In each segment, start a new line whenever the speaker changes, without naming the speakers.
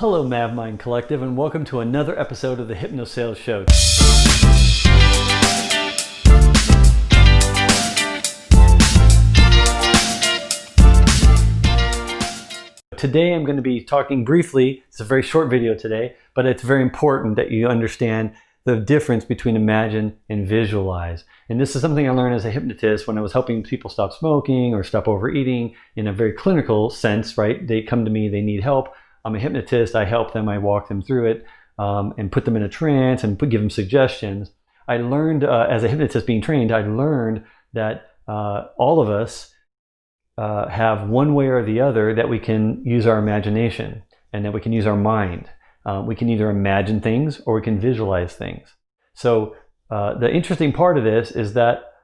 Hello MavMind Collective, and welcome to another episode of the Hypnosales Show. Today I'm going to be talking briefly, it's a very short video today, but it's very important that you understand the difference between imagine and visualize. And this is something I learned as a hypnotist when I was helping people stop smoking or stop overeating in a very clinical sense, right? They come to me, they need help. I'm a hypnotist, I help them, I walk them through it and put them in a trance and give them suggestions. I learned, as a hypnotist being trained, I learned that all of us have one way or the other that we can use our imagination and that we can use our mind. We can either imagine things or we can visualize things. So the interesting part of this is that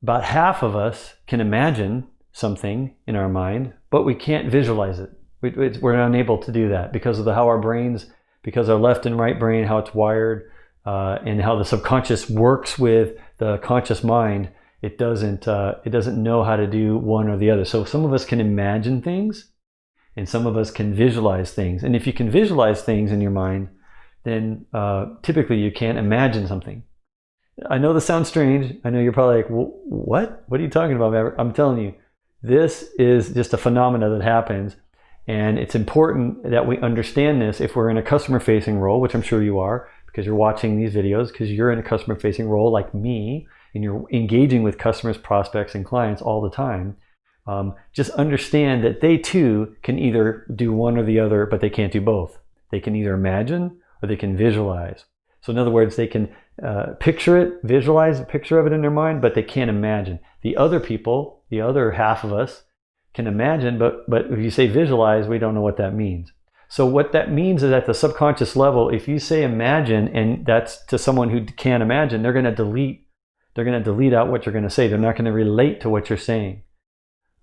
about half of us can imagine something in our mind, but we can't visualize it. We're unable to do that because of how our brains, because our left and right brain, how it's wired, and how the subconscious works with the conscious mind. It doesn't know how to do one or the other. So some of us can imagine things, and some of us can visualize things. And if you can visualize things in your mind, then typically you can't imagine something. I know this sounds strange. I know you're probably like, what? What are you talking about, Maverick? I'm telling you, this is just a phenomena that happens. And it's important that we understand this if we're in a customer-facing role, which I'm sure you are, because you're watching these videos, because you're in a customer-facing role like me, and you're engaging with customers, prospects, and clients all the time. Just understand that they too can either do one or the other, but they can't do both. They can either imagine or they can visualize. So in other words, they can picture it, visualize a picture of it in their mind, but they can't imagine. The other people, the other half of us, can imagine, but if you say visualize, we don't know what that means. So what that means is at the subconscious level, if you say imagine, and that's to someone who can't imagine, they're going to delete out what you're going to say. They're not going to relate to what you're saying.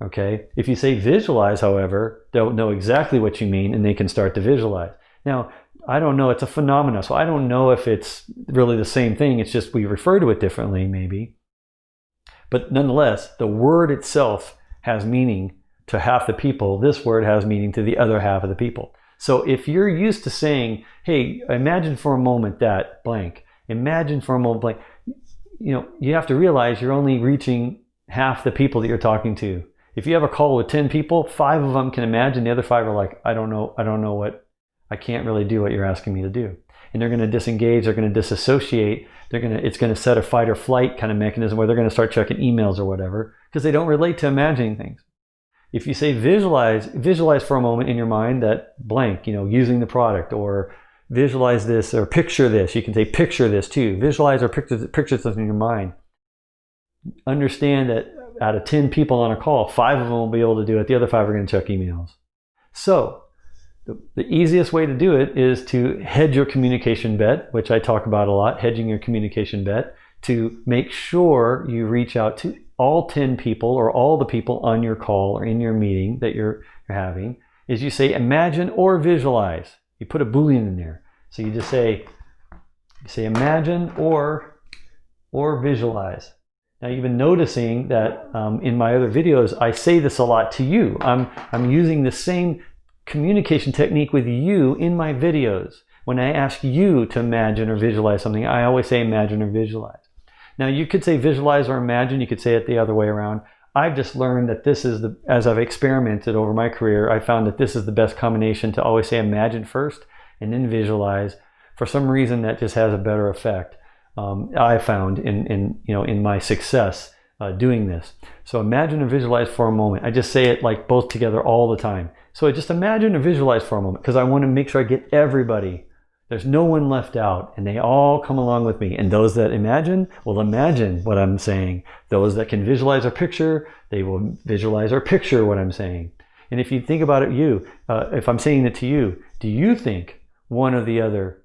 Okay? If you say visualize, however, they'll know exactly what you mean and they can start to visualize. Now, I don't know, it's a phenomena, so I don't know if it's really the same thing. It's just we refer to it differently, maybe. But nonetheless, the word itself has meaning to half the people. This word has meaning to the other half of the people. So if you're used to saying, hey, imagine for a moment that blank, imagine for a moment blank, you have to realize you're only reaching half the people that you're talking to. If you have a call with 10 people, 5 of them can imagine, the other 5 are like, I don't know I can't really do what you're asking me to do. And they're going to disengage, they're going to disassociate, it's going to set a fight or flight kind of mechanism where they're going to start checking emails or whatever, because they don't relate to imagining things. If you say visualize for a moment in your mind that blank, using the product, or visualize this, or picture this. You can say picture this too. Visualize or picture something in your mind. Understand that out of 10 people on a call, 5 of them will be able to do it. The other 5 are going to check emails. So the easiest way to do it is to hedge your communication bet, which I talk about a lot, hedging your communication bet, to make sure you reach out to all 10 people or all the people on your call or in your meeting that you're having, is you say imagine or visualize. You put a Boolean in there. So you just say imagine or visualize. Now you've been noticing that in my other videos, I say this a lot to you. I'm using the same communication technique with you in my videos. When I ask you to imagine or visualize something, I always say imagine or visualize. Now you could say visualize or imagine, you could say it the other way around. I've just learned that this is as I've experimented over my career, I found that this is the best combination to always say imagine first and then visualize. For some reason that just has a better effect. I found in my success doing this. So imagine and visualize for a moment. I just say it like both together all the time. So I just imagine and visualize for a moment because I want to make sure I get everybody. There's no one left out, and they all come along with me. And those that imagine will imagine what I'm saying. Those that can visualize or picture, they will visualize or picture what I'm saying. And if you think about it, if I'm saying it to you, do you think one or the other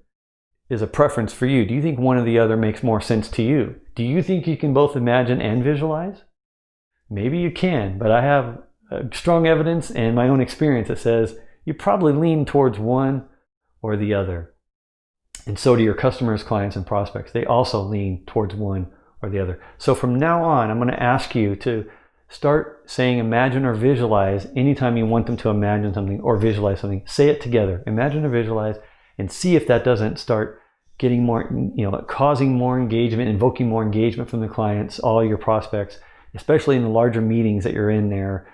is a preference for you? Do you think one or the other makes more sense to you? Do you think you can both imagine and visualize? Maybe you can, but I have strong evidence and my own experience that says you probably lean towards one or the other. And so do your customers, clients, and prospects. They also lean towards one or the other. So from now on, I'm going to ask you to start saying imagine or visualize anytime you want them to imagine something or visualize something. Say it together, imagine or visualize, and see if that doesn't start getting more, causing more engagement, invoking more engagement from the clients, all your prospects, especially in the larger meetings that you're in there.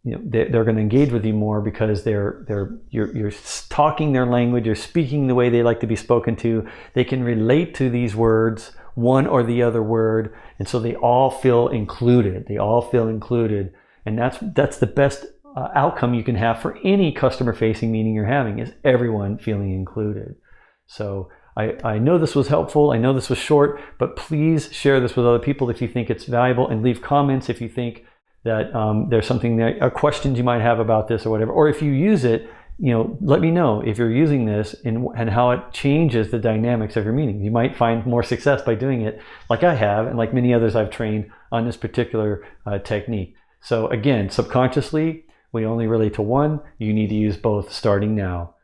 They're going to engage with you more because you're talking their language, you're speaking the way they like to be spoken to. They can relate to these words, one or the other word, and so they all feel included. They all feel included, and that's the best outcome you can have for any customer-facing meeting you're having, is everyone feeling included. So I know this was helpful. I know this was short, but please share this with other people if you think it's valuable, and leave comments if you think that there's something there, or questions you might have about this or whatever. Or if you use it, let me know if you're using this and how it changes the dynamics of your meeting. You might find more success by doing it like I have, and like many others I've trained on this particular technique. So again, subconsciously, we only relate to one. You need to use both starting now.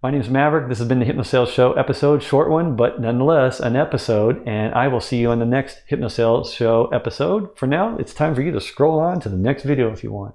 My name is Maverick. This has been the Hypnosales Show episode, short one, but nonetheless an episode, and I will see you on the next Hypnosales Show episode. For now, it's time for you to scroll on to the next video if you want.